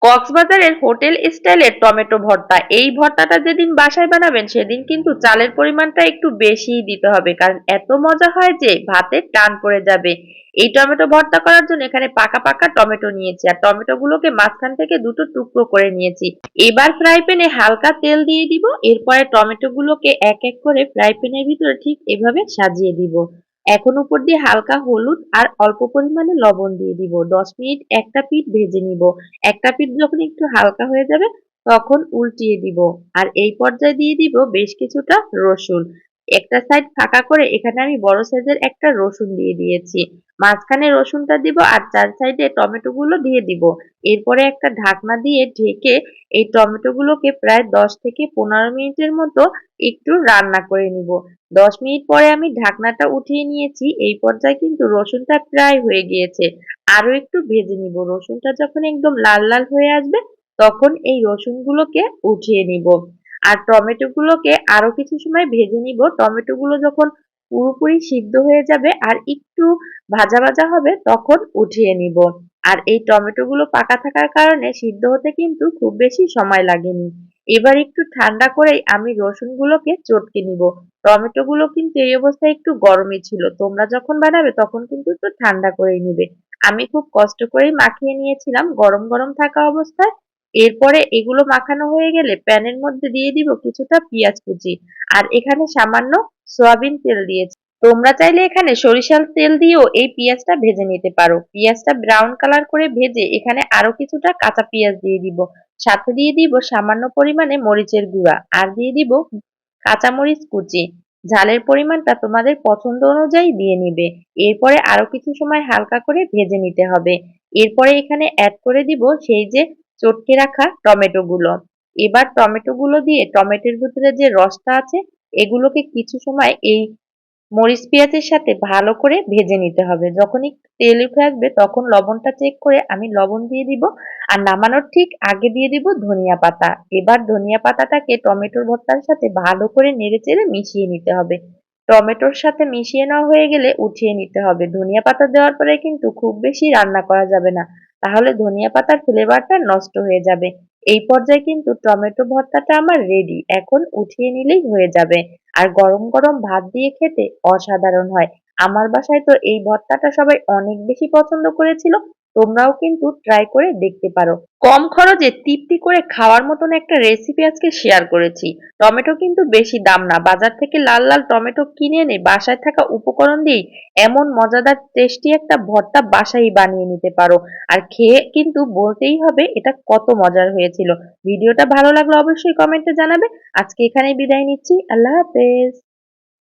কক্সবাজারের হোটেল স্টাইলের টমেটো ভর্তা। এই ভর্তাটা যেদিন বাসায় বানাবেন সেদিন কিন্তু চালের পরিমাণটা একটু বেশিই দিতে হবে, কারণ এত মজা হয় যে ভাতে টান পড়ে যাবে। এই টমেটো ভর্তা করার জন্য এখানে পাকা পাকা টমেটো নিয়েছি, আর টমেটোগুলোকে মাঝখান থেকে দুটো টুকরো করে নিয়েছি। এবার ফ্রাই প্যানে হালকা তেল দিয়ে দিব, এরপরে টমেটোগুলোকে এক এক করে ফ্রাই প্যানের ভিতরে ঠিক এভাবে সাজিয়ে দিব। এখন উপর দিয়ে হালকা হলুদ আর অল্প পরিমাণে লবণ দিয়ে দিব। 10 মিনিট একটা পিঠ ভেজে নিব। একটা পিঠ যখন একটু হালকা হয়ে যাবে তখন উল্টিয়ে দিব। আর এই পর্যায়ে দিয়ে দিব বেশ কিছুটা রসুন। একটা সাইড ফাঁকা করে এখানে আমি বড় সাইজের একটা রসুন দিয়ে দিয়েছি। মাঝখানে রসুনটা দিব আর চার সাইডে টমেটো গুলো দিয়ে দিব। এরপরে একটা ঢাকনা দিয়ে ঢেকে এই টমেটো গুলোকে প্রায় 10 থেকে 15 মিনিটের মতো একটু রান্না করে নিব। 10 মিনিট পরে আমি ঢাকনাটা উঠিয়ে নিয়েছি। এই পর্যায়ে কিন্তু রসুনটা প্রায় হয়ে গিয়েছে। আরো একটু ভেজে নিব। রসুনটা যখন একদম লাল লাল হয়ে আসবে তখন এই রসুনগুলোকে উঠিয়ে নিব। আর টমেটোগুলোকে আরো কিছু সময় ভেজে নিব। টমেটোগুলো যখন পুরোপুরি সিদ্ধ হয়ে যাবে আর একটু ভাজা ভাজা হবে তখন উঠিয়ে নিব। আর এই টমেটোগুলো পাকা থাকার কারণে সিদ্ধ হতে কিন্তু খুব বেশি সময় লাগেনি। এবার একটু ঠান্ডা করেই আমি রসুনগুলোকে চটকে নিব। টমেটোগুলো কিন্তু এই অবস্থায় একটু গরমই ছিল। তোমরা যখন বানাবে তখন কিন্তু একটু ঠান্ডা করেই নিবে। আমি খুব কষ্ট করেই মাখিয়ে নিয়েছিলাম গরম গরম থাকা অবস্থায়। এরপরে এগুলো মাখানো হয়ে গেলে প্যানের মধ্যে দিয়ে দিব কিছুটা পেঁয়াজ কুচি। আর এখানে সামান্য সয়াবিন তেল দিয়েছি। তোমরা চাইলে এখানে সরিষার তেল দিয়েও এই পেঁয়াজটা ভেজে নিতে পারো। পেঁয়াজটা ব্রাউন কালার করে ভেজে এখানে আরো কিছুটা কাঁচা পেঁয়াজ দিয়ে দিব। সাথে দিয়ে দিব সামান্য পরিমাণে মরিচের গুঁড়া আর দিয়ে দিব কাঁচামরিচ কুচি। ঝালের পরিমাণটা তোমাদের পছন্দ অনুযায়ী দিয়ে নিবে। এরপরে আরো কিছু সময় হালকা করে ভেজে নিতে হবে। এরপরে এখানে অ্যাড করে দিব সেই যে চটকে রাখা টমেটো গুলো। এবার টমেটো গুলো দিয়ে টমেটোর ভিতরে যে রসটা আছে এগুলোকে কিছু সময় এই মরিচ পেঁয়াজের সাথে ভালো করে ভেজে নিতে হবে। যখনই তেল উঠে আসবে তখন লবণটা চেক করে আমি লবণ দিয়ে দিব। আর নামানোর ঠিক আগে দিয়ে দিব ধনিয়া পাতা। এবার ধনিয়া পাতাটাকে টমেটোর ভর্তার সাথে ভালো করে নেড়েচেড়ে মিশিয়ে নিতে হবে। টমেটোর সাথে মিশিয়ে নেওয়া হয়ে গেলে উঠিয়ে নিতে হবে। ধনিয়া পাতা দেওয়ার পরে কিন্তু খুব বেশি রান্না করা যাবে না, তাহলে ধনিয়া পাতার ফ্লেভারটা নষ্ট হয়ে যাবে। এই পর্যায়ে কিন্তু টমেটো ভর্তাটা আমার রেডি। এখন উঠিয়ে নিলেই হয়ে যাবে। আর গরম গরম ভাত দিয়ে খেতে অসাধারণ হয়। আমার বাসায় তো এই ভর্তাটা সবাই অনেক বেশি পছন্দ করেছিল। তোমরাও কিন্তু ট্রাই করে দেখতে পারো। কম খরচে তৃপ্তি করে খাওয়ার মতন একটা রেসিপি আজকে শেয়ার করেছি। টমেটো কিন্তু বেশি দাম না। বাজার থেকে লাল লাল টমেটো কিনে এনে বাসায় থাকা উপকরণ দিয়েই এমন মজাদার টেস্টি একটা ভর্তা বাসায় বানিয়ে নিতে পারো। আর খেয়ে কিন্তু বলতেই হবে এটা কত মজার হয়েছিল। ভিডিওটা ভালো লাগলে অবশ্যই কমেন্টে জানাবে। আজকে এখানেই বিদায় নিচ্ছি। আল্লাহ হাফেজ।